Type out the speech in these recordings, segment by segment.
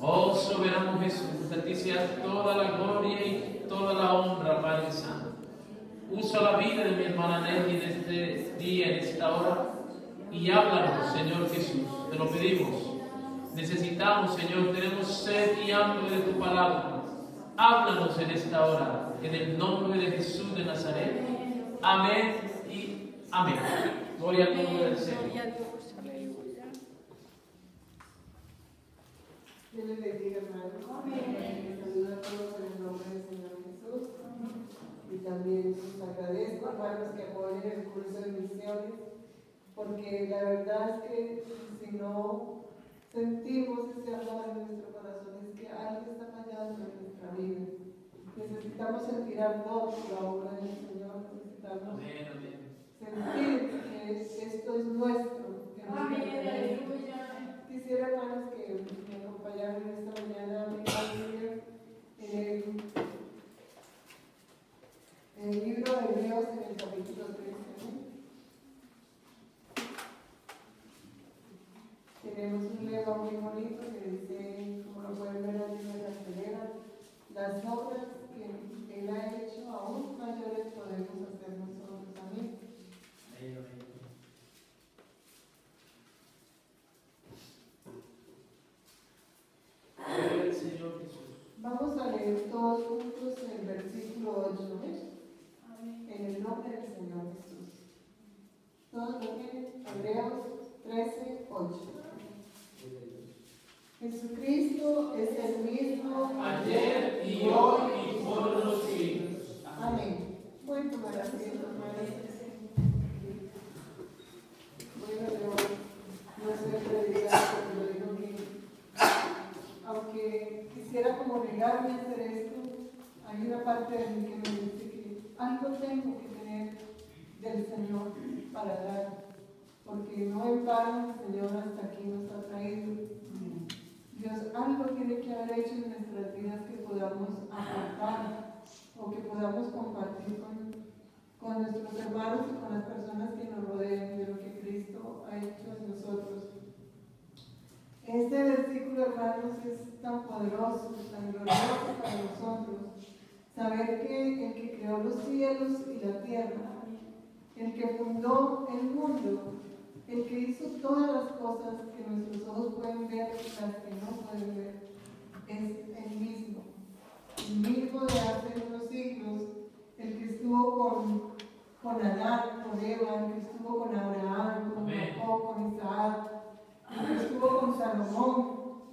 Oh soberano Jesús, a ti sea toda la gloria y toda la honra, Padre Santo. Usa la vida de mi hermana Nelly en este día, en esta hora, y háblanos, Señor Jesús, te lo pedimos. Necesitamos, Señor, tenemos sed y hambre de tu palabra. Háblanos en esta hora, en el nombre de Jesús de Nazaret. Amén y amén. Gloria al nombre del Señor. Dios les bendiga, hermanos. Les saludo a todos en el nombre del Señor Jesús. Y también les agradezco, hermanos, que apoyen el curso de misiones, porque la verdad es que si no sentimos ese amor en nuestro corazón, es que algo está fallando en nuestra vida. Necesitamos sentir amor por la obra del Señor, necesitamos sentir que esto es nuestro, que nos pertenece. Quisiera, hermanos, que me acompañaran esta mañana a mi Biblia en el libro de Hebreos, en el capítulo 13. Tenemos un lema muy bonito que dice, como lo pueden ver aquí en la cartelera, las obras que Él ha hecho aún mayores podemos hacer nosotros también. Vamos a leer todos juntos el versículo 8, en el nombre del Señor Jesús. Todos lo tienen, Hebreos 13, 8. Jesucristo es el mismo ayer y hoy y por los siglos. Amén. Pueden tomar asiento, hermanos. Bueno, yo no soy predicada, pero digo que aunque quisiera como negarme a hacer esto, hay una parte de mí que me dice que algo tengo que tener del Señor para dar, porque no en vano el Señor hasta aquí nos ha traído. Dios algo tiene que haber hecho en nuestras vidas que podamos aportar o que podamos compartir con nuestros hermanos y con las personas que nos rodean de lo que Cristo ha hecho en nosotros. Este versículo, hermanos, es tan poderoso, tan glorioso para nosotros. Saber que el que creó los cielos y la tierra, el que fundó el mundo, el que hizo todas las cosas que nuestros ojos pueden ver y las que no pueden ver, es el mismo de hace unos siglos, el que estuvo con Adán, con Eva, el que estuvo con Abraham, con Jacob, con Isaac, el que estuvo con Salomón,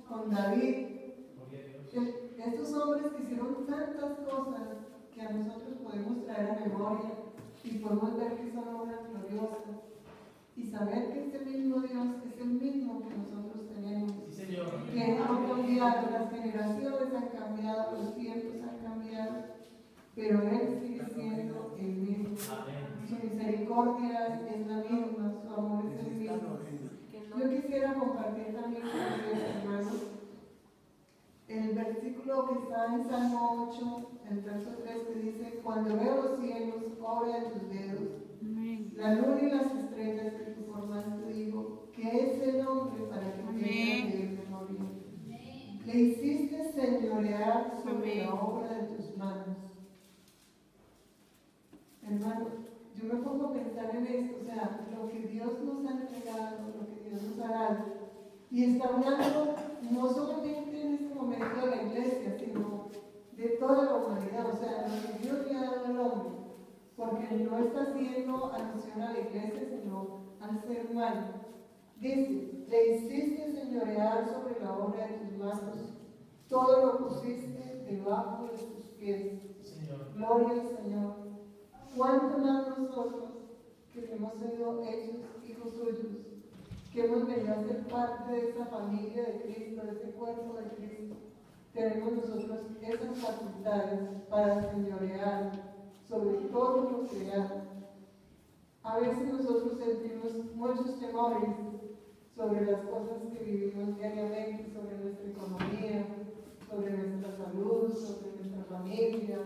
con David. Estos hombres que hicieron tantas cosas que a nosotros podemos traer a memoria y podemos ver que son obras gloriosas. Y saber que este mismo Dios es el mismo que nosotros tenemos. Sí, Señor. Que no ha cambiado, las generaciones han cambiado, los tiempos han cambiado, pero Él sigue siendo el mismo. Su misericordia es la misma, su amor es el mismo. Yo quisiera compartir también con ustedes, hermanos, el versículo que está en Salmo 8, el verso 3, que dice: cuando veo los cielos, obra de tus dedos, la luna y las estrellas que tú formaste, digo, ¿qué es el hombre para que tenga de él memoria? Le hiciste señorear sobre la obra de tus manos. Hermano, yo me pongo a pensar en esto, o sea, lo que Dios nos ha entregado, lo que Dios nos ha dado, y está hablando no solamente en este momento de la iglesia, sino de toda la humanidad, o sea, lo que Dios le ha dado al hombre, porque no está haciendo alusión a la iglesia, sino al ser humano. Dice: le hiciste señorear sobre la obra de tus manos, todo lo pusiste debajo de tus pies. Señor. Gloria al Señor. ¿Cuánto más nosotros, que hemos sido hechos hijos suyos, que hemos venido a ser parte de esa familia de Cristo, de ese cuerpo de Cristo, tenemos nosotros esas facultades para señorear sobre todo lo creado? A veces nosotros sentimos muchos temores sobre las cosas que vivimos diariamente, sobre nuestra economía, sobre nuestra salud, sobre nuestra familia,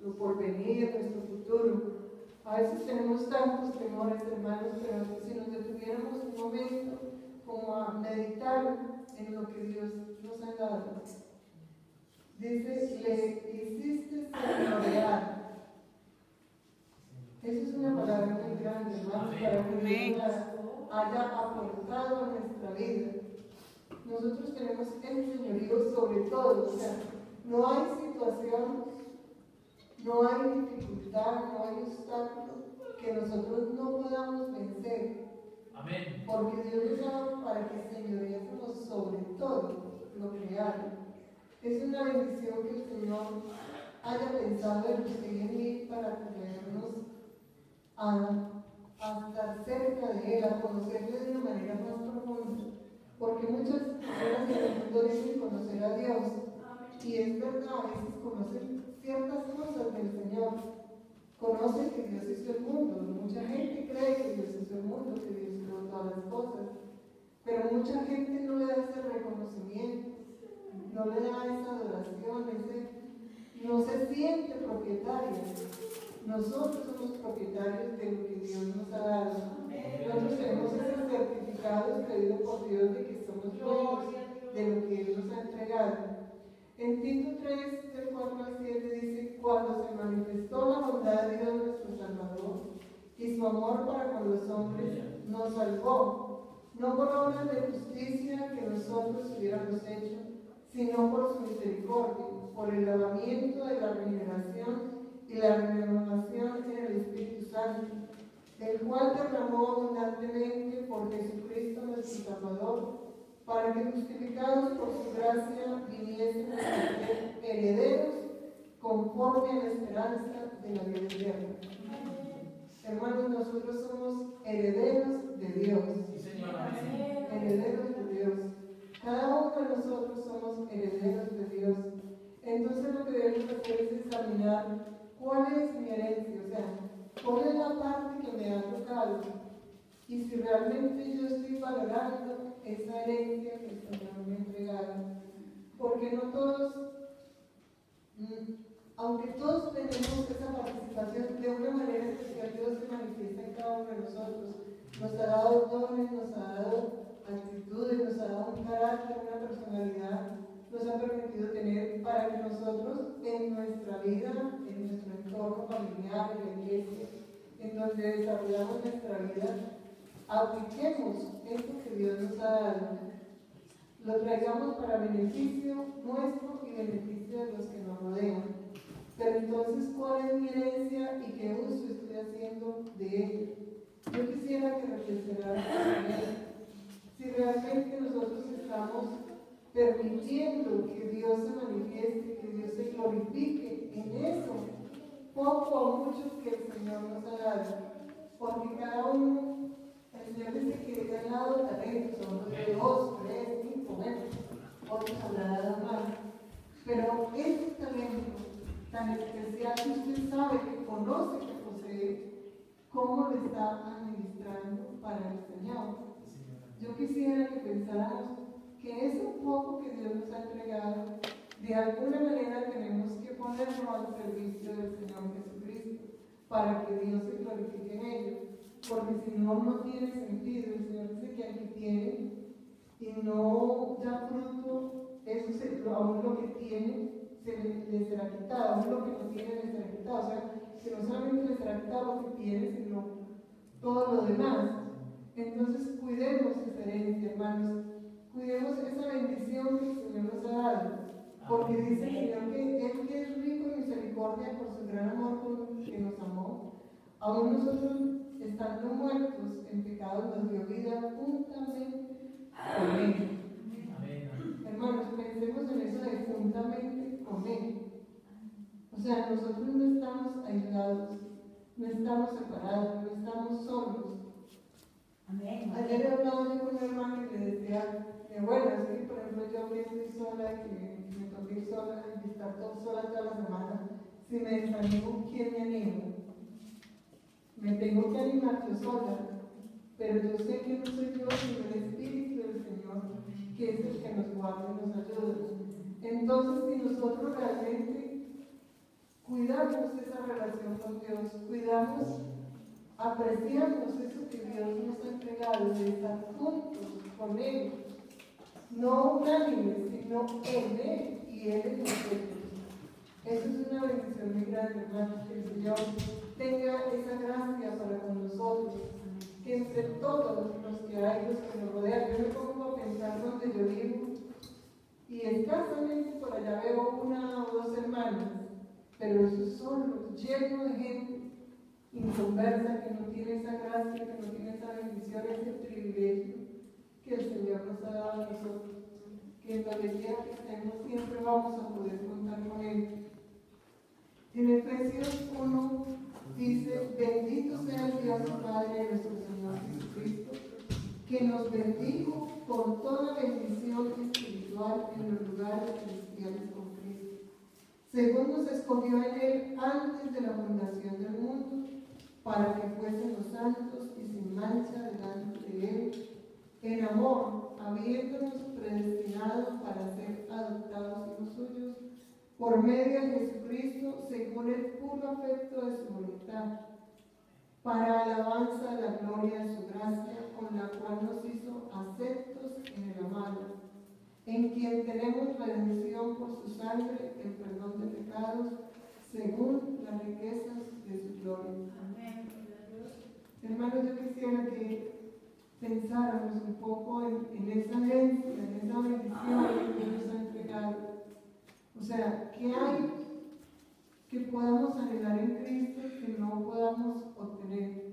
lo porvenir, nuestro futuro. A veces tenemos tantos temores, hermanos, pero si nos detuviéramos un momento como a meditar en lo que Dios nos ha dado, Dice, le hiciste señorear. Eso es una palabra muy grande, hermanos, para que Dios la haya aportado a nuestra vida. Nosotros tenemos el señorío sobre todo, o sea, no hay situación, no hay dificultad, no hay obstáculo que nosotros no podamos vencer. Amén. Porque Dios nos llama para que señoreemos sobre todo lo creado. Es una bendición que el Señor haya pensado en usted y en mí para traernos a estar cerca de Él, a conocerle de una manera más profunda. Porque muchas personas en el mundo dicen conocer a Dios, y es verdad, a veces conocen ciertas cosas del Señor. Conocen que Dios hizo el mundo, mucha gente cree que Dios hizo el mundo, que Dios hizo todas las cosas, pero mucha gente no le da ese reconocimiento, no le da esa adoración, no se siente propietaria. Nosotros somos propietarios de lo que Dios nos ha dado. Nosotros tenemos esos certificados pedidos por Dios de que somos dueños de lo que Él nos ha entregado. En Tito 3, del 4 al 7 dice, cuando se manifestó la bondad de Dios nuestro Salvador y su amor para con los hombres, nos salvó, no por obras de justicia que nosotros hubiéramos hecho, sino por su misericordia, por el lavamiento de la regeneración y la renovación en el Espíritu Santo, el cual derramó abundantemente por Jesucristo nuestro Salvador, para que justificados por su gracia viniésemos a ser herederos conforme a la esperanza de la vida eterna. Hermanos, nosotros somos herederos de Dios. Sí, Señor. Amén. Herederos de Dios. Cada uno de nosotros somos herederos de Dios. Entonces lo que debemos hacer es examinar cuál es mi herencia, o sea, cuál es la parte que me ha tocado y si realmente yo estoy valorando esa herencia que el Señor me ha entregado. Porque no todos, aunque todos tenemos esa participación, de una manera especial Dios se manifiesta en cada uno de nosotros. Nos ha dado dones, nos ha dado actitudes, nos ha dado un carácter, una personalidad, nos ha permitido tener para que nosotros en nuestra vida, en nuestro entorno familiar, en la iglesia, en donde desarrollamos nuestra vida, apliquemos esto que Dios nos ha dado, lo traigamos para beneficio nuestro y beneficio de los que nos rodean. Pero entonces, ¿cuál es mi herencia y qué uso estoy haciendo de ella? Yo quisiera que reflexionáramos en ello. Si realmente nosotros estamos permitiendo que Dios se manifieste, que Dios se glorifique en eso, poco o mucho que el Señor nos ha dado. Porque cada uno, el Señor dice que le han dado talentos, son de 2, 3, 5, bueno, otros habrá dado más. Pero ese talento tan especial que usted sabe, que conoce, que posee, ¿cómo lo está administrando para el Señor? Yo quisiera que pensáramos que eso poco que Dios nos ha entregado, de alguna manera tenemos que ponerlo al servicio del Señor Jesucristo, para que Dios se glorifique en ello. Porque si no, no tiene sentido. El Señor dice que aquí tiene y no da fruto, eso aún lo que tiene le será quitado, aún lo que no tiene le será quitado. O sea, que no solamente le será quitado lo que tiene, sino todo lo demás. Entonces, cuidemos esa herencia, hermanos. Cuidemos esa bendición que el Señor nos ha dado. Porque dice el Señor que Él que es rico en misericordia por su gran amor con que nos amó, aún nosotros, estando muertos en pecado, nos dio vida juntamente con Él. Hermanos, pensemos en eso de juntamente con Él. O sea, nosotros no estamos aislados, no estamos separados, no estamos solos. Amén. Ayer hablaba yo con un hermano y le decía, bueno, es que por ejemplo yo que estoy sola, que me toca ir sola y estar sola toda la semana, si me desanimo, ¿quién me anima? Me tengo que animar yo sola, pero yo sé que no soy yo, sino el Espíritu del Señor, que es el que nos guarda y nos ayuda. Entonces, si nosotros realmente cuidamos esa relación con Dios, cuidamos, apreciamos eso que Dios nos ha entregado, de estar juntos con Él, no unánimes, sino en Él y Él en nosotros. Eso es una bendición muy grande, hermanos, que el Señor tenga esa gracia para con nosotros, que entre todos los que hay, los que nos rodean, yo me pongo a pensar donde yo vivo, y escasamente por allá veo una o dos hermanas, pero esos son llenos de gente inconversa, que no tiene esa gracia, que no tiene esa bendición, ese privilegio que el Señor nos ha dado a nosotros, que en donde quiera que estemos siempre vamos a poder contar con Él. En Efesios 1 dice: bendito sea el Dios y Padre de nuestro Señor Jesucristo, que nos bendijo con toda bendición espiritual en los lugares celestiales con Cristo, según nos escogió en Él antes de la fundación del mundo, para que fuésemos santos y sin mancha delante de Él, en amor, habiéndonos predestinado para ser adoptados hijos suyos, por medio de Jesucristo, según el puro afecto de su voluntad, para alabanza de la gloria de su gracia, con la cual nos hizo aceptos en el amado, en quien tenemos redención por su sangre, el perdón de pecados, según las riquezas de su gloria. Amén. Hermanos, yo quisiera que pensáramos un poco en esa herencia, en esa bendición que Dios nos ha entregado. O sea, ¿qué hay que podamos anhelar en Cristo que no podamos obtener?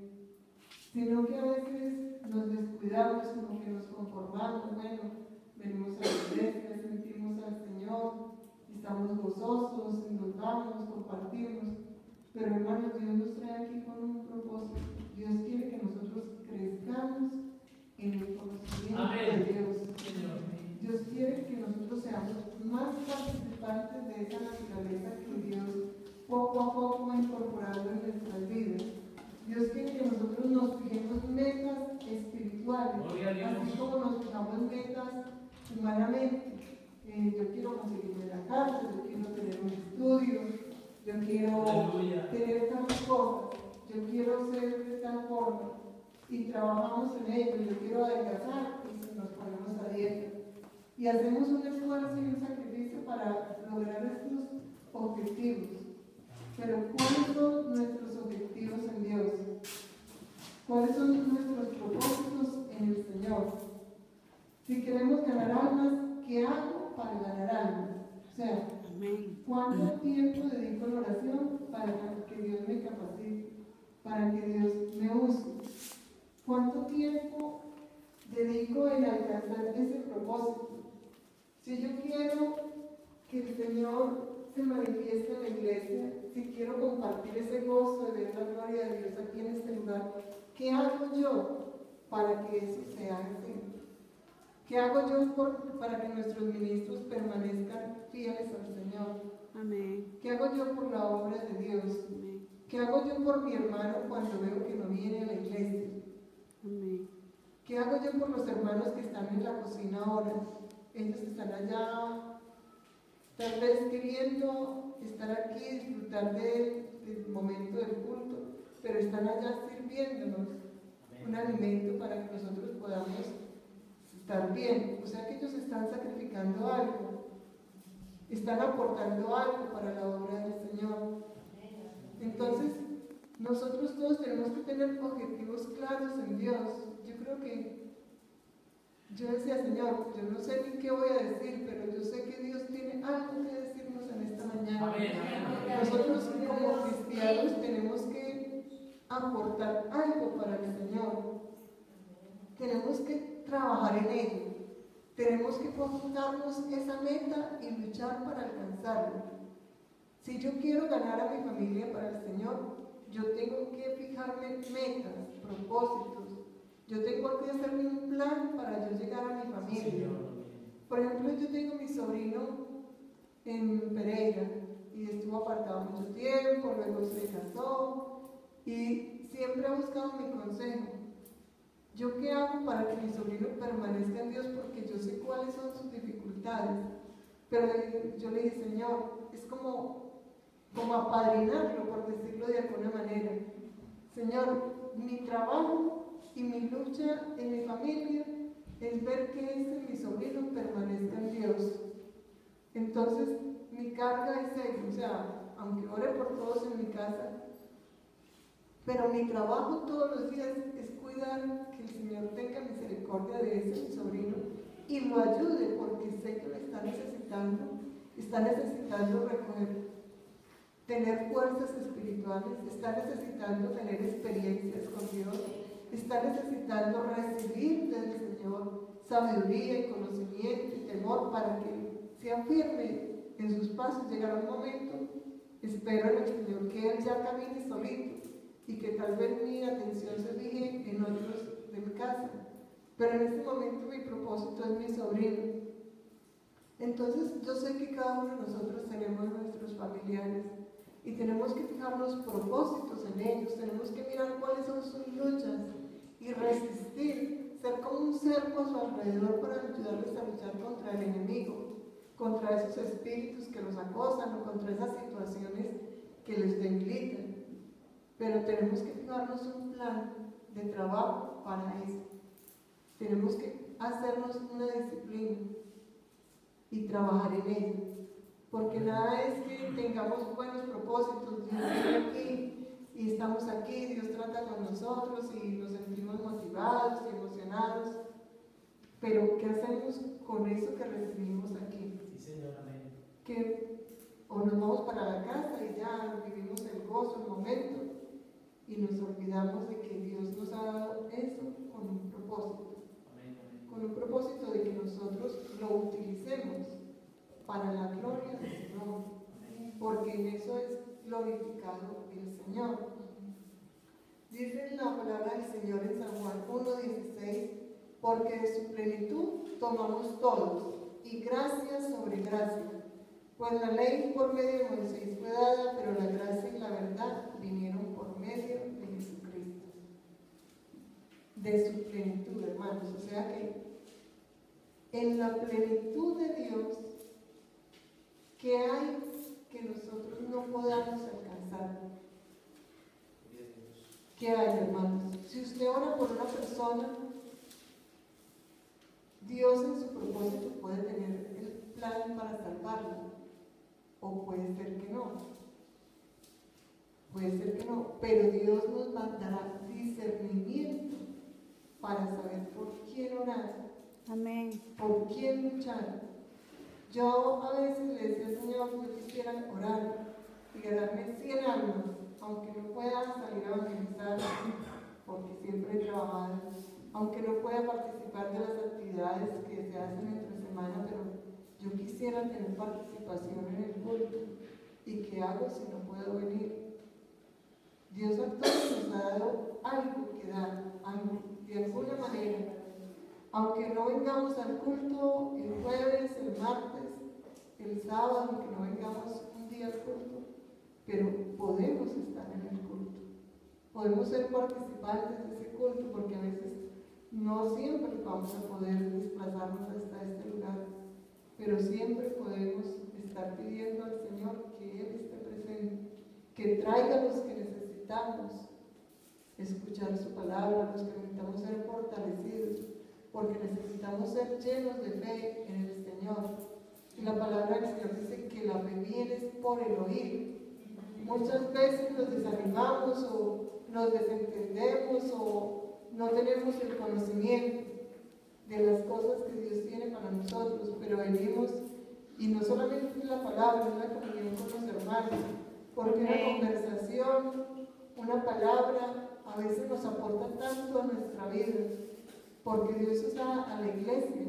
Sino que a veces nos descuidamos, como que nos conformamos, bueno, venimos a la iglesia, sentimos al Señor, estamos gozosos, nos vamos, compartimos, pero hermanos, Dios nos trae aquí con un propósito. Dios quiere que nosotros crezcamos en el conocimiento de Dios. Dios quiere que nosotros seamos más participantes de esa naturaleza que Dios poco a poco va incorporando en nuestras vidas. Dios quiere que nosotros nos fijemos metas espirituales, así como nos fijamos metas humanamente. Yo quiero conseguirme la casa, yo quiero tener un estudio, yo quiero tener tantas cosas, yo quiero ser de tal forma, y trabajamos en ello. Yo quiero adelgazar y nos ponemos a dieta. Y hacemos un esfuerzo y un sacrificio para lograr estos objetivos. Pero ¿cuáles son nuestros objetivos en Dios? ¿Cuáles son nuestros propósitos en el Señor? Si queremos ganar almas, ¿qué hago para ganar almas? O sea, ¿cuánto tiempo dedico en oración para que Dios me capacite? Para que Dios me use. ¿Cuánto tiempo dedico en alcanzar ese propósito? Si yo quiero que el Señor se manifieste en la iglesia, si quiero compartir ese gozo de ver la gloria de Dios aquí en este lugar, ¿qué hago yo para que eso se haga? ¿Qué hago yo para que nuestros ministros permanezcan fieles al Señor? Amén. ¿Qué hago yo por la obra de Dios? Amén. ¿Qué hago yo por mi hermano cuando veo que no viene a la iglesia? Amén. ¿Qué hago yo por los hermanos que están en la cocina ahora? Ellos están allá, tal vez queriendo estar aquí, disfrutar del momento del culto, pero están allá sirviéndonos un alimento para que nosotros podamos estar bien. O sea que ellos están sacrificando algo, están aportando algo para la obra del Señor. Entonces, nosotros todos tenemos que tener objetivos claros en Dios. Yo creo que yo decía, Señor, yo no sé ni qué voy a decir, pero yo sé que Dios tiene algo que decirnos en esta mañana. Nosotros como cristianos tenemos que aportar algo para el Señor. Tenemos que trabajar en ello. Tenemos que conjuntarnos esa meta y luchar para alcanzarla. Si yo quiero ganar a mi familia para el Señor, yo tengo que fijarme metas, propósitos. Yo tengo que hacerme un plan para yo llegar a mi familia. Por ejemplo, yo tengo mi sobrino en Pereira y estuvo apartado mucho tiempo, luego se casó y siempre ha buscado mi consejo. ¿Yo qué hago para que mi sobrino permanezca en Dios? Porque yo sé cuáles son sus dificultades. Pero yo le dije, Señor, es como apadrinarlo, por decirlo de alguna manera. Señor, mi trabajo y mi lucha en mi familia es ver que mi sobrino permanezca en Dios. Entonces, mi carga es esa, o sea, aunque ore por todos en mi casa, pero mi trabajo todos los días es cuidar que el Señor tenga misericordia de ese mi sobrino y lo ayude, porque sé que lo está necesitando recoger, tener fuerzas espirituales, está necesitando tener experiencias con Dios, está necesitando recibir del Señor sabiduría y conocimiento y temor para que sea firme en sus pasos. Llegará un momento, espero en el Señor, que Él ya camine solito y que tal vez mi atención se fije en otros de mi casa. Pero en este momento mi propósito es mi sobrino. Entonces yo sé que cada uno de nosotros tenemos nuestros familiares y tenemos que fijarnos propósitos en ellos, tenemos que mirar cuáles son sus luchas y resistir, ser como un cerco a su alrededor para ayudarles a luchar contra el enemigo, contra esos espíritus que los acosan o contra esas situaciones que les debilitan. Pero tenemos que fijarnos un plan de trabajo para eso. Tenemos que hacernos una disciplina y trabajar en ella. Porque nada es que tengamos buenos propósitos, Dios viene aquí y estamos aquí, Dios trata con nosotros y nos sentimos motivados y emocionados. Pero ¿qué hacemos con eso que recibimos aquí? Sí, Señor, amén. Que o nos vamos para la casa y ya vivimos el gozo, el momento, y nos olvidamos de que Dios nos ha dado eso con un propósito. Amén, amén. Con un propósito de que nosotros lo utilicemos para la gloria del Señor, porque en eso es glorificado el Señor. Dice la palabra del Señor en San Juan 1:16, porque de su plenitud tomamos todos, y gracia sobre gracia. Pues la ley por medio de Moisés fue dada, pero la gracia y la verdad vinieron por medio de Jesucristo. De su plenitud, hermanos. O sea que en la plenitud de Dios, ¿qué hay que nosotros no podamos alcanzar? ¿Qué hay, hermanos? Si usted ora por una persona, Dios en su propósito puede tener el plan para salvarla. O puede ser que no. Puede ser que no. Pero Dios nos mandará discernimiento para saber por quién orar. Amén. Por quién luchar. Yo a veces le decía al Señor, yo quisiera orar y ganarme 100 almas, aunque no pueda salir a evangelizar, porque siempre he trabajado, aunque no pueda participar de las actividades que se hacen entre semana, pero yo quisiera tener participación en el culto. ¿Y qué hago si no puedo venir? Dios a todos nos ha dado algo que dar, algo, de alguna manera. Aunque no vengamos al culto el jueves, el martes, el sábado, aunque no vengamos un día al culto, pero podemos estar en el culto. Podemos ser participantes de ese culto, porque a veces no siempre vamos a poder desplazarnos hasta este lugar, pero siempre podemos estar pidiendo al Señor que Él esté presente, que traiga a los que necesitamos escuchar su palabra, los que necesitamos ser fortalecidos, porque necesitamos ser llenos de fe en el Señor. Y la palabra del Señor dice que la fe viene por el oír. Muchas veces nos desanimamos o nos desentendemos o no tenemos el conocimiento de las cosas que Dios tiene para nosotros, pero venimos, y no solamente es la palabra, es la comunión con los hermanos, porque una conversación, una palabra, a veces nos aporta tanto a nuestra vida, porque Dios usa a la iglesia.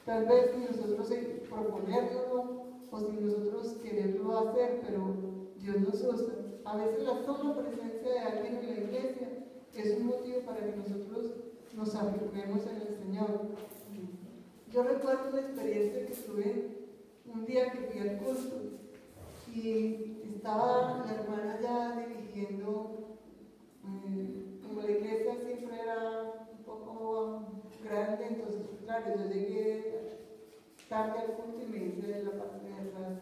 Tal vez sin nosotros proponerlo o sin nosotros quererlo hacer, pero Dios nos usa. A veces la sola presencia de alguien en la iglesia es un motivo para que nosotros nos afirmemos en el Señor. Yo recuerdo una experiencia que tuve un día que fui al culto y estaba la hermana ya dirigiendo, como la iglesia siempre era un poco grande, entonces claro, yo llegué tarde al culto y me hice de la parte de atrás.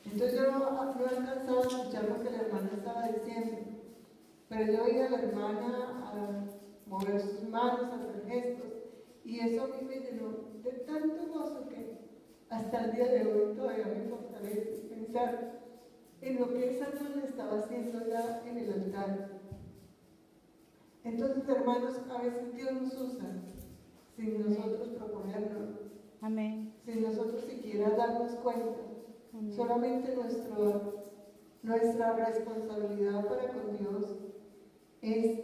Entonces yo no alcanzaba a escuchar lo que la hermana estaba diciendo, pero yo oía a la hermana a mover sus manos, a hacer gestos, y eso a mí me llenó de tanto gozo que hasta el día de hoy todavía me fortalece pensar en lo que esa hermana estaba haciendo ya en el altar. Entonces, hermanos, a veces Dios nos usa sin nosotros proponerlo, Amén. sin nosotros siquiera darnos cuenta. Amén. Solamente nuestra responsabilidad para con Dios es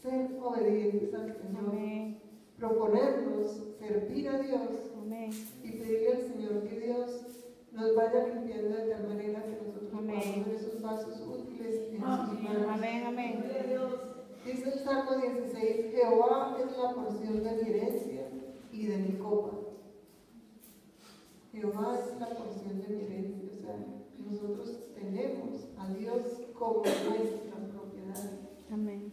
ser obedientes al Señor, Amén. proponernos servir a Dios Amén. y pedirle al Señor que Dios nos vaya limpiando de tal manera que nosotros Amén. podamos ser esos vasos útiles en sus manos. Amén. Amén. Dice el Salmo 16: Jehová es la porción de mi herencia y de mi copa. Jehová es la porción de mi herencia. O sea, nosotros tenemos a Dios como nuestra propiedad. Amén.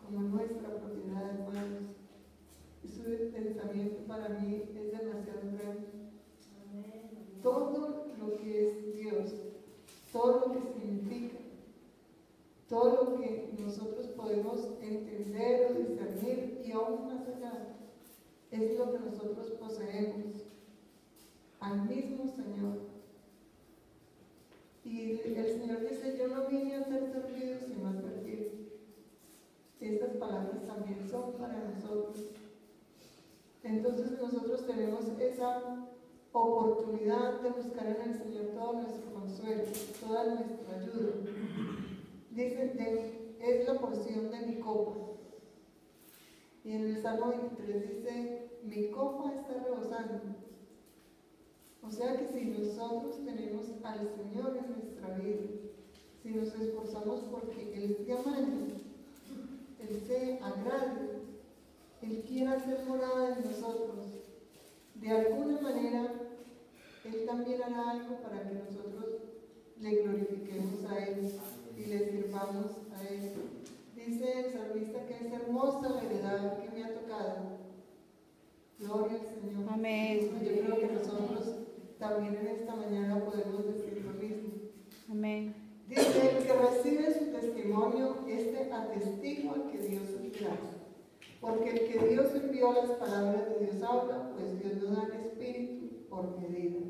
Como nuestra propiedad, hermanos. Ese pensamiento para mí es demasiado grande. Todo lo que es Dios, todo lo que significa, todo lo que nosotros podemos entender o discernir y aún más allá, es lo que nosotros poseemos al mismo Señor. Y el Señor dice: yo no vine a ser servido sino a servir. Estas palabras también son para nosotros. Entonces nosotros tenemos esa oportunidad de buscar en el Señor todo nuestro consuelo, toda nuestra ayuda. Dice: es la porción de mi copa. Y en el Salmo 23 dice: mi copa está rebosando. O sea que si nosotros tenemos al Señor en nuestra vida, si nos esforzamos porque Él se amante, Él se agrade, Él quiera hacer morada en nosotros, de alguna manera Él también hará algo para que nosotros le glorifiquemos a Él y le sirvamos a Él. Dice el salmista que es hermosa la heredad que me ha tocado. Gloria al Señor. Amén. Yo creo que nosotros también en esta mañana podemos decir lo mismo. Amén. Dice: el que recibe su testimonio, este atestigua que Dios es real. Porque el que Dios envió, las palabras de Dios habla, pues Dios nos da el Espíritu por medida.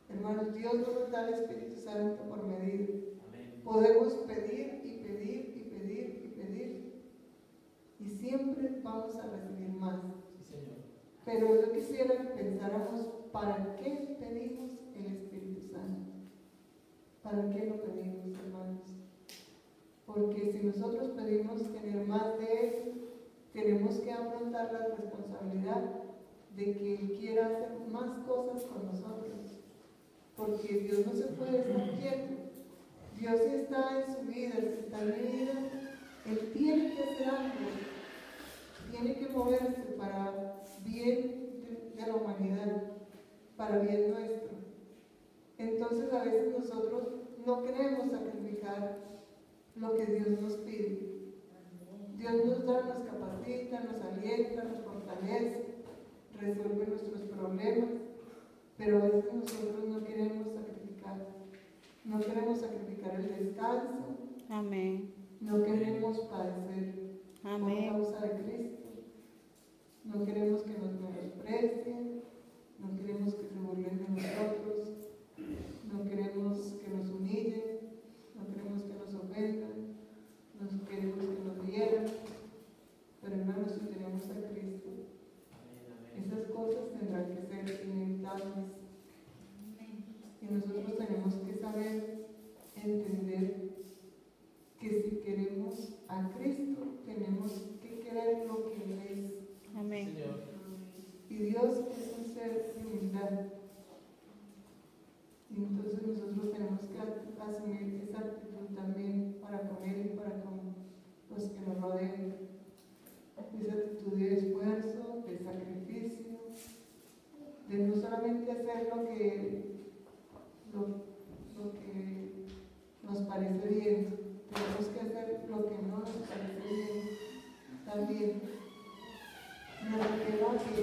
Hermanos, Dios no nos da el Espíritu Santo por medida. Podemos pedir y pedir y pedir y pedir, y siempre vamos a recibir más. Pero yo quisiera que pensáramos: ¿para qué pedimos el Espíritu Santo? ¿Para qué lo pedimos, hermanos? Porque si nosotros pedimos tener más de Él, tenemos que afrontar la responsabilidad de que Él quiera hacer más cosas con nosotros. Porque Dios no se puede estar quieto. Dios está en su vida, si está en mi vida, Él tiene que hacer algo. Tiene que moverse para bien de la humanidad, para bien nuestro. Entonces a veces nosotros no queremos sacrificar lo que Dios nos pide. Dios nos da, nos capacita, nos alienta, nos fortalece, resuelve nuestros problemas, pero a veces nosotros no queremos sacrificar. No queremos sacrificar el descanso. Amén. No queremos padecer Amén. por causa de Cristo. No queremos que nos menosprecien. No queremos que se burlen de nosotros. No queremos que nos humillen. No queremos que nos ofendan. No queremos que nos hieran. Pero hermanos, si tenemos a Cristo, esas cosas tendrán que ser inevitables. Y nosotros tenemos que saber, entender que si queremos a Cristo, tenemos que querer lo que Él es. Amén. Y Dios es un ser de humildad. Y entonces nosotros tenemos que asumir esa actitud también para con Él y para con los que nos rodean. Esa actitud de esfuerzo, de sacrificio, de no solamente hacer lo que nos parece bien, tenemos que hacer lo que no nos parece bien también. Me refiero a que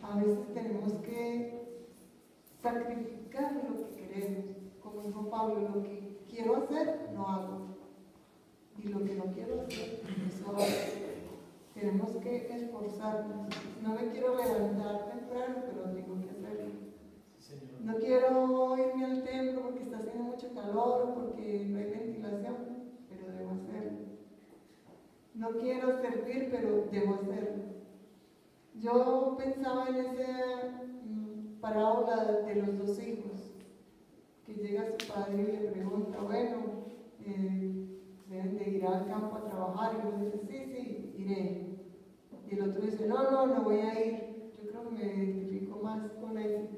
a veces tenemos que sacrificar lo que queremos. Como dijo Pablo: lo que quiero hacer, no hago. Y lo que no quiero hacer, eso hago. Tenemos que esforzarnos. No me quiero levantar temprano, pero tengo que hacerlo. No quiero irme al templo porque está haciendo mucho calor, porque no hay ventilación, pero debo hacerlo. No quiero servir, pero debo hacerlo. Yo pensaba en esa parábola de los dos hijos, que llega su padre y le pregunta, bueno, deben de ir al campo a trabajar, y uno dice, sí, iré. Y el otro dice, no voy a ir. Yo creo que me identifico más con él,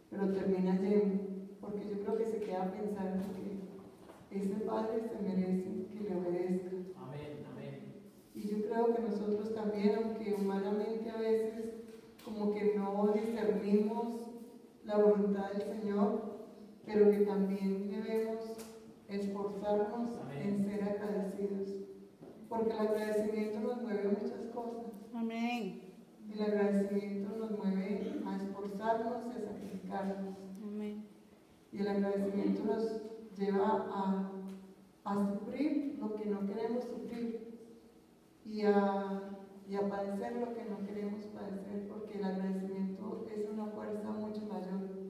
pero termina yendo, porque yo creo que se queda pensando que ese padre se merece que le obedezca. Amén, amén. Y yo creo que nosotros también, aunque humanamente a veces como que no discernimos la voluntad del Señor, pero que también debemos esforzarnos en ser agradecidos, porque el agradecimiento nos mueve a muchas cosas. Amén. El agradecimiento nos mueve a esforzarnos y a sacrificarnos. Amén. Y el agradecimiento nos lleva a sufrir lo que no queremos sufrir y a padecer lo que no queremos padecer, porque el agradecimiento es una fuerza mucho mayor.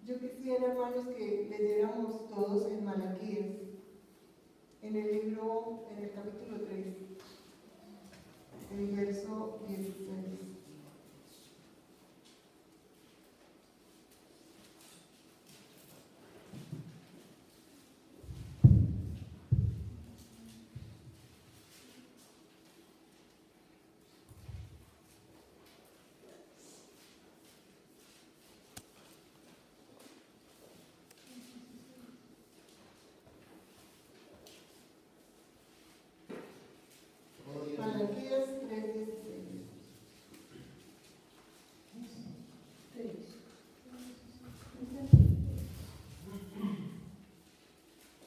Yo quisiera, hermanos, que leyéramos todos en Malaquías, en el libro, en el capítulo 3, el verso 16. Malaquías 3:16.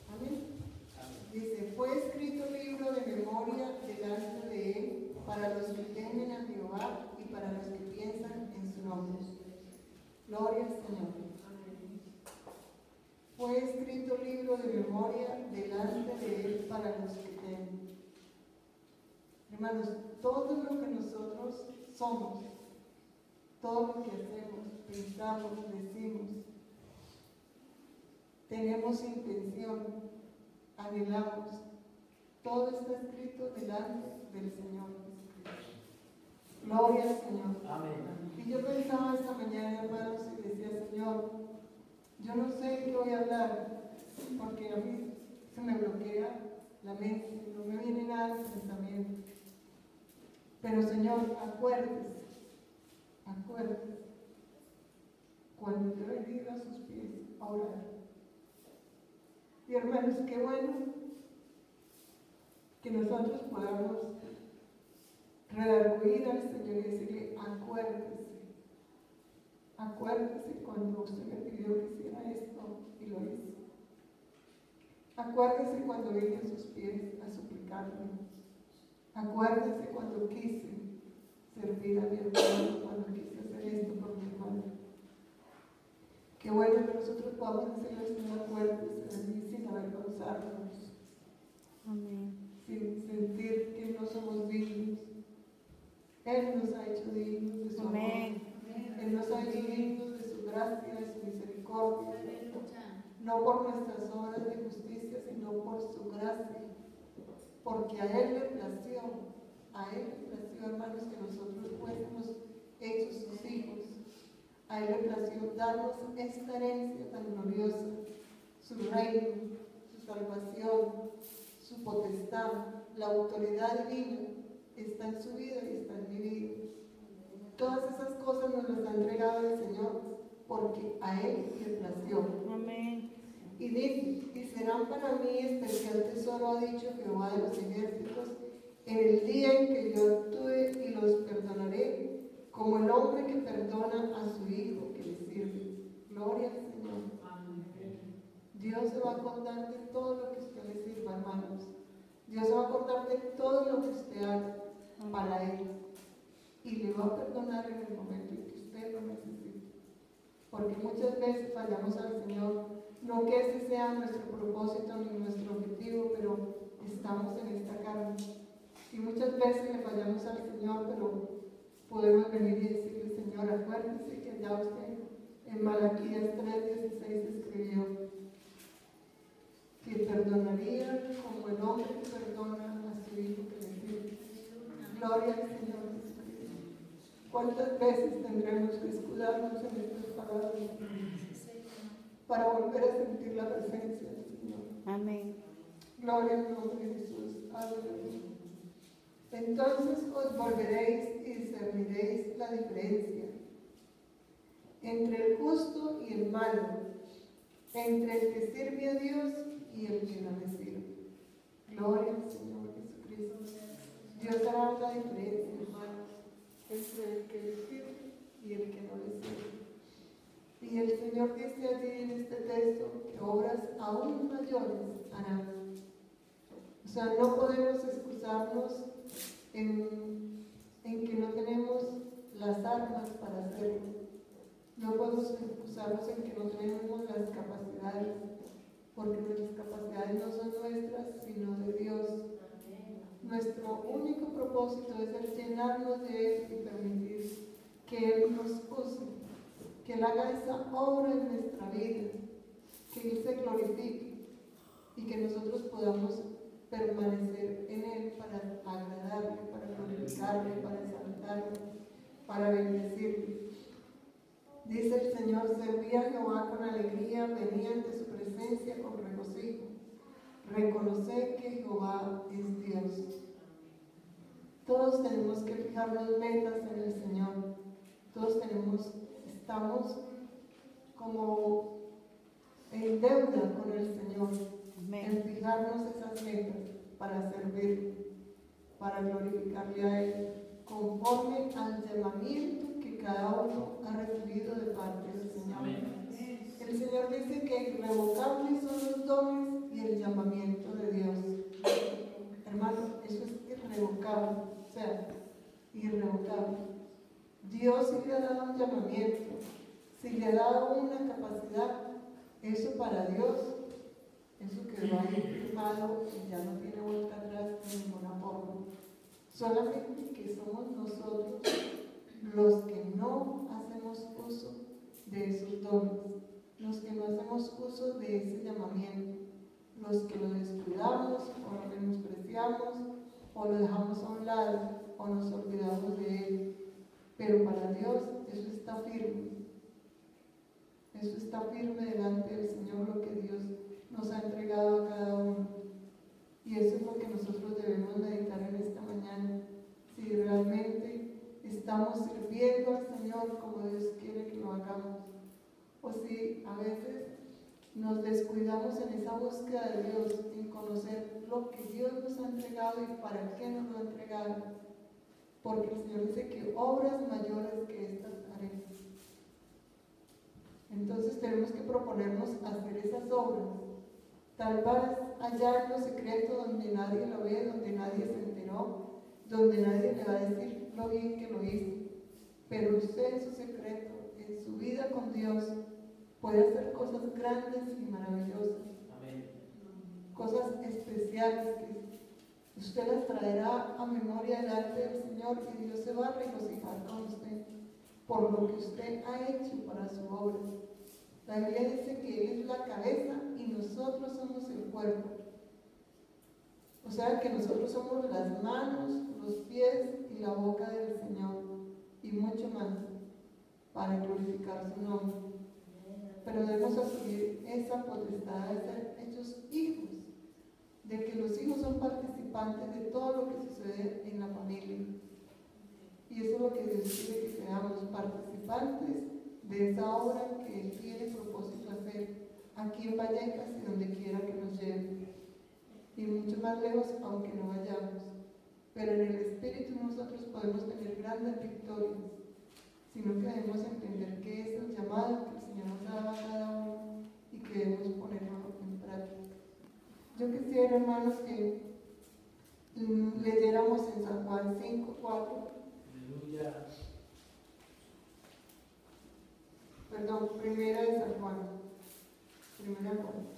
Amén. Dice, fue escrito libro de memoria delante de él para los que temen a Jehová y para los que piensan en su nombre. Gloria al Señor. Fue escrito libro de memoria delante de él para los que temen. Hermanos, todo lo que nosotros somos, todo lo que hacemos, pensamos, decimos, tenemos intención, anhelamos, todo está escrito delante del Señor Jesucristo. Gloria al Señor. Amén. Y yo pensaba esta mañana, hermanos, y decía, Señor, yo no sé qué voy a hablar, porque a mí se me bloquea la mente, no me viene nada de pensamiento. Pero Señor, acuérdese, cuando yo he venido a sus pies a orar. Y hermanos, qué bueno que nosotros podamos redarguir al Señor y decirle, acuérdese cuando usted me pidió que hiciera esto y lo hice. Acuérdese cuando vine a sus pies a suplicarle. Acuérdese cuando quise servir a mi hermano, cuando quise hacer esto por mi hermano. Qué bueno que nosotros podamos decirle, Señor, acuérdese de mí sin avergonzarnos. Amén. Sin sentir que no somos dignos. Él nos ha hecho dignos de su amor. Amén. Él nos ha hecho dignos de su gracia, de su misericordia. No por nuestras obras de justicia, sino por su gracia. Porque a Él le plació, hermanos, que nosotros fuésemos hechos sus hijos. A Él le plació darnos esta herencia tan gloriosa, su reino, su salvación, su potestad, la autoridad divina está en su vida y está en mi vida. Todas esas cosas nos las ha entregado el Señor porque a Él le plació. Amén. Y dice, y serán para mí especial tesoro, ha dicho Jehová de los ejércitos, en el día en que yo actúe y los perdonaré, como el hombre que perdona a su hijo que le sirve. Gloria al Señor. Dios se va a acordar de todo lo que usted le sirva, hermanos. Dios se va a acordar de todo lo que usted haga para Él. Y le va a perdonar en el momento en que usted lo necesite. Porque muchas veces fallamos al Señor. No que ese sea nuestro propósito ni nuestro objetivo, pero estamos en esta carne. Y muchas veces le fallamos al Señor, pero podemos venir y decirle, Señor, acuérdese que ya usted en Malaquías 3:16 escribió que perdonaría como el hombre que perdona a su hijo que le sirve. Gloria al Señor Jesucristo. ¿Cuántas veces tendremos que escudarnos en estas palabras para volver a sentir la presencia del Señor? Amén. Gloria al nombre de Jesús. Aleluya. Entonces os volveréis y discerniréis la diferencia entre el justo y el malo, entre el que sirve a Dios y el que no le sirve. Gloria al Señor Jesucristo. Dios hará una diferencia, hermanos, entre el que le sirve y el que no le sirve. Y el Señor dice allí en este texto que obras aún mayores harán. O sea, no podemos excusarnos en que no tenemos las armas para hacerlo. No podemos excusarnos en que no tenemos las capacidades, porque nuestras capacidades no son nuestras, sino de Dios. Nuestro único propósito es el llenarnos de Él y permitir que Él nos use, que Él haga esa obra en nuestra vida, que Él se glorifique y que nosotros podamos permanecer en Él para agradarle, para glorificarle, para exaltarle, para bendecirle. Dice el Señor, serví a Jehová con alegría, venía ante su presencia con regocijo. Reconocer que Jehová es Dios. Todos tenemos que fijarnos metas en el Señor. Todos estamos como en deuda con el Señor. En fijarnos esas metas para servir, para glorificarle a Él, conforme al llamamiento que cada uno ha recibido de parte del Señor. Amén. El Señor dice que irrevocables son los dones y el llamamiento de Dios. Hermano, eso es irrevocable, o sea, irrevocable. Dios sí le ha dado un llamamiento, si le ha dado una capacidad, eso para Dios, eso quedó ahí firmado y ya no tiene vuelta atrás de ninguna forma. Solamente que somos nosotros los que no hacemos uso de esos dones, los que no hacemos uso de ese llamamiento, los que lo descuidamos o lo menospreciamos o lo dejamos a un lado o nos olvidamos de él. Pero para Dios eso está firme. Eso está firme delante del Señor, lo que Dios nos ha entregado a cada uno. Y eso es lo que nosotros debemos meditar en esta mañana. Si realmente estamos sirviendo al Señor como Dios quiere que lo hagamos. O si a veces nos descuidamos en esa búsqueda de Dios, en conocer lo que Dios nos ha entregado y para qué nos lo ha entregado. Porque el Señor dice que obras mayores que estas haré. Entonces tenemos que proponernos hacer esas obras. Tal vez allá en lo secreto donde nadie lo ve, donde nadie se enteró, donde nadie le va a decir lo bien que lo hizo. Pero usted en su secreto, en su vida con Dios, puede hacer cosas grandes y maravillosas. Amén. Cosas especiales que usted las traerá a memoria delante del Señor y Dios se va a regocijar con usted por lo que usted ha hecho para su obra. La Biblia dice que Él es la cabeza y nosotros somos el cuerpo. O sea que nosotros somos las manos, los pies y la boca del Señor y mucho más para glorificar su nombre. Pero debemos asumir esa potestad de ser hechos hijos, de que los hijos son participantes de todo lo que sucede en la familia. Y eso es lo que Dios quiere que seamos, participantes de esa obra que Él tiene propósito hacer aquí en Vallecas y donde quiera que nos lleve. Y mucho más lejos, aunque no vayamos. Pero en el Espíritu nosotros podemos tener grandes victorias, sino que debemos entender que es el llamado que el Señor nos ha dado a cada uno y que debemos ponerlo en práctica. Yo quisiera, hermanos, que leyéramos en San Juan 5:4. Aleluya. Perdón, primera de San Juan. Primera Juan.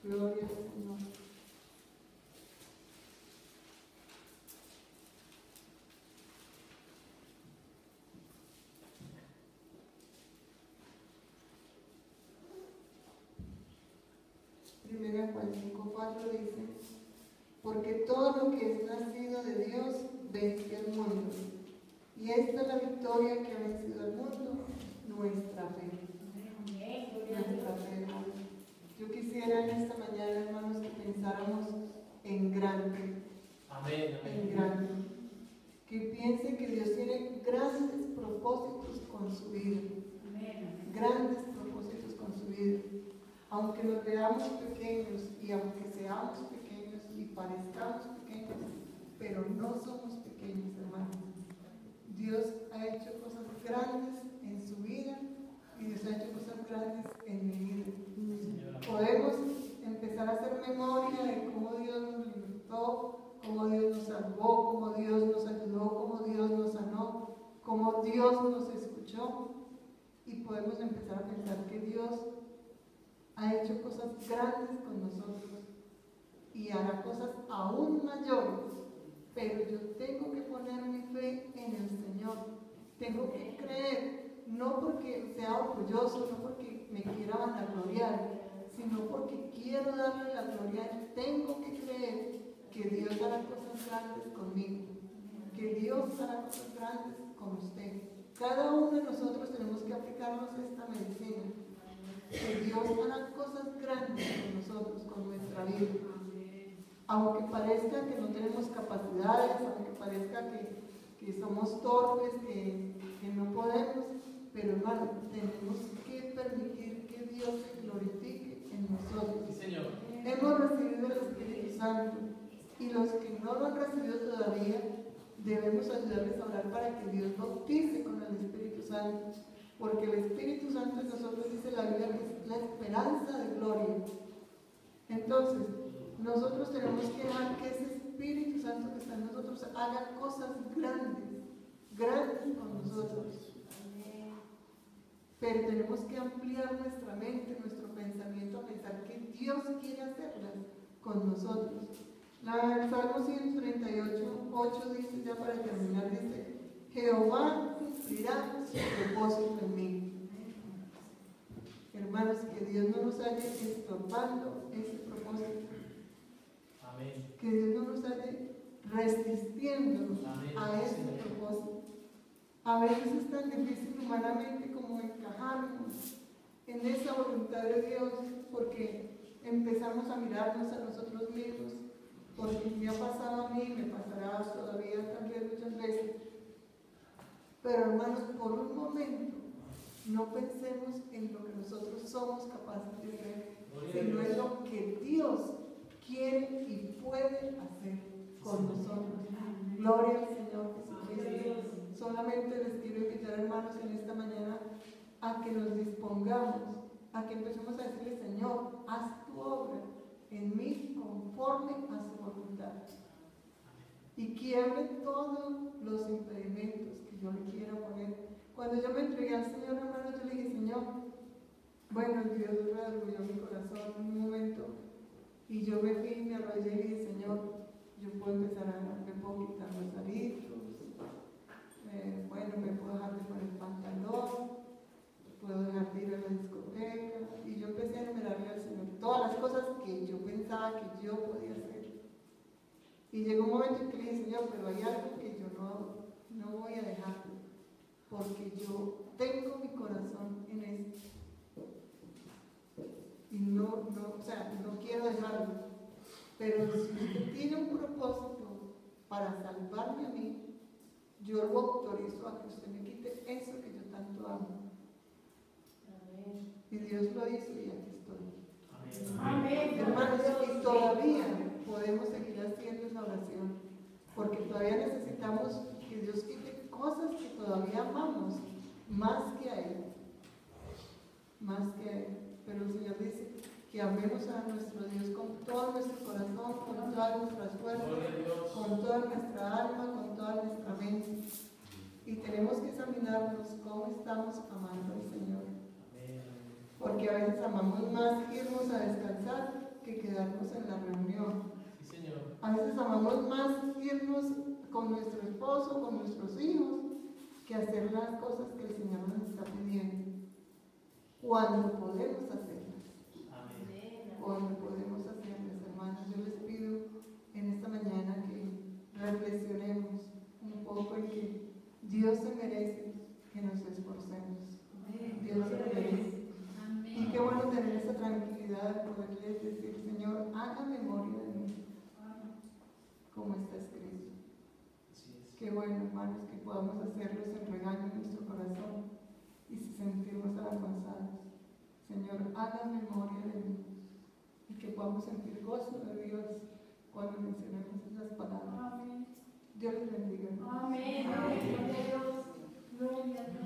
Gloria al Señor. Primera Juan 5:4 dice: porque todo lo que es nacido de Dios vence al mundo. Y esta es la victoria que ha vencido al mundo, nuestra fe. Nuestra fe, hermanos. Yo quisiera en esta mañana, hermanos, que pensáramos en grande. Amén. En grande. Que piensen que Dios tiene grandes propósitos con su vida. Grandes propósitos con su vida. Aunque nos veamos pequeños y aunque seamos pequeños y parezcamos pequeños, pero no somos pequeños, hermanos. Dios ha hecho cosas grandes en su vida y Dios ha hecho cosas grandes en mi vida. Podemos empezar a hacer memoria de cómo Dios nos libertó, cómo Dios nos salvó, cómo Dios nos ayudó, cómo Dios nos sanó, cómo Dios nos escuchó, y podemos empezar a pensar que Dios ha hecho cosas grandes con nosotros y hará cosas aún mayores, pero yo tengo que poner mi fe en el Señor. Tengo que creer, no porque sea orgulloso, no porque me quiera vanagloriar, sino porque quiero darle la gloria. Tengo que creer que Dios hará cosas grandes conmigo, que Dios hará cosas grandes con usted. Cada uno de nosotros tenemos que aplicarnos esta medicina. Que Dios hará cosas grandes con nosotros, con nuestra vida. Aunque parezca que no tenemos capacidades, aunque parezca que somos torpes, que no podemos, pero hermano, tenemos que permitir que Dios se glorifique en nosotros. Sí, Señor. Hemos recibido el Espíritu Santo y los que no lo han recibido todavía, debemos ayudarles a orar para que Dios bautice con el Espíritu Santo. Porque el Espíritu Santo en nosotros, dice la Biblia, que es la esperanza de gloria. Entonces, nosotros tenemos que dejar que ese Espíritu Santo que está en nosotros haga cosas grandes, grandes con nosotros. Pero tenemos que ampliar nuestra mente, nuestro pensamiento, a pensar que Dios quiere hacerlas con nosotros. El Salmo 138:8 dice, ya para terminar, dice: Jehová cumplirá su propósito en mí. Hermanos, que Dios no nos haya estorbando ese propósito. Amén. Que Dios no nos haya resistiéndonos a ese Señor. propósito. A veces es tan difícil humanamente como encajarnos en esa voluntad de Dios, porque empezamos a mirarnos a nosotros mismos, porque me ha pasado a mí, me pasará todavía también muchas veces. Pero hermanos, por un momento, no pensemos en lo que nosotros somos capaces de hacer, sino en lo que Dios quiere y puede hacer con nosotros. Gloria al Señor Jesucristo. Solamente les quiero invitar, hermanos, en esta mañana a que nos dispongamos, a que empecemos a decirle: Señor, haz tu obra en mí conforme a su voluntad. Y quiebre todos los impedimentos que yo le quiera poner. Cuando yo me entregué al Señor, hermano, yo le dije: Señor, bueno, Dios redarguyó mi corazón en un momento, y yo me fui, me arrodillé y le dije: Señor, yo puedo empezar me puedo quitar los aritos, bueno, me puedo dejar de poner el pantalón, puedo dejar de ir a la discoteca. Y yo empecé a enumerarle al Señor todas las cosas que yo pensaba que yo podía hacer. Y llegó un momento en que le dije: Señor, pero hay algo que yo no voy a dejar, porque yo tengo mi corazón en esto. Y no quiero dejarlo. Pero si usted tiene un propósito para salvarme a mí, yo lo autorizo a que usted me quite eso que yo tanto amo. Amén. Y Dios lo hizo y aquí estoy. Amén. Hermanos, y todavía podemos seguir haciendo esa oración, porque todavía necesitamos que Dios quite cosas que todavía amamos más que a Él. Más que a Él. Pero el Señor dice que amemos a nuestro Dios con todo nuestro corazón, con todas nuestras fuerzas, con toda nuestra alma, con toda nuestra mente. Y tenemos que examinarnos cómo estamos amando al Señor. Porque a veces amamos más irnos a descansar que quedarnos en la reunión. Sí, Señor. A veces amamos más irnos con nuestro esposo, con nuestros hijos, que hacer las cosas que el Señor nos está pidiendo. Cuando podemos hacerlas. Amén. Cuando podemos hacerlas, hermanos, yo les pido en esta mañana que reflexionemos un poco en que Dios se merece que nos esforcemos. Dios se lo merece. Y qué bueno tener esa tranquilidad de poderles decir, Señor, haga memoria de mí, como está escrito. Así es. Qué bueno, hermanos, que podamos hacerlo sin regaño en nuestro corazón y si sentirnos avergonzados. Señor, haga memoria de mí y que podamos sentir gozo de Dios cuando mencionemos esas palabras. Dios les bendiga. Amén. Amén. Gloria a Dios.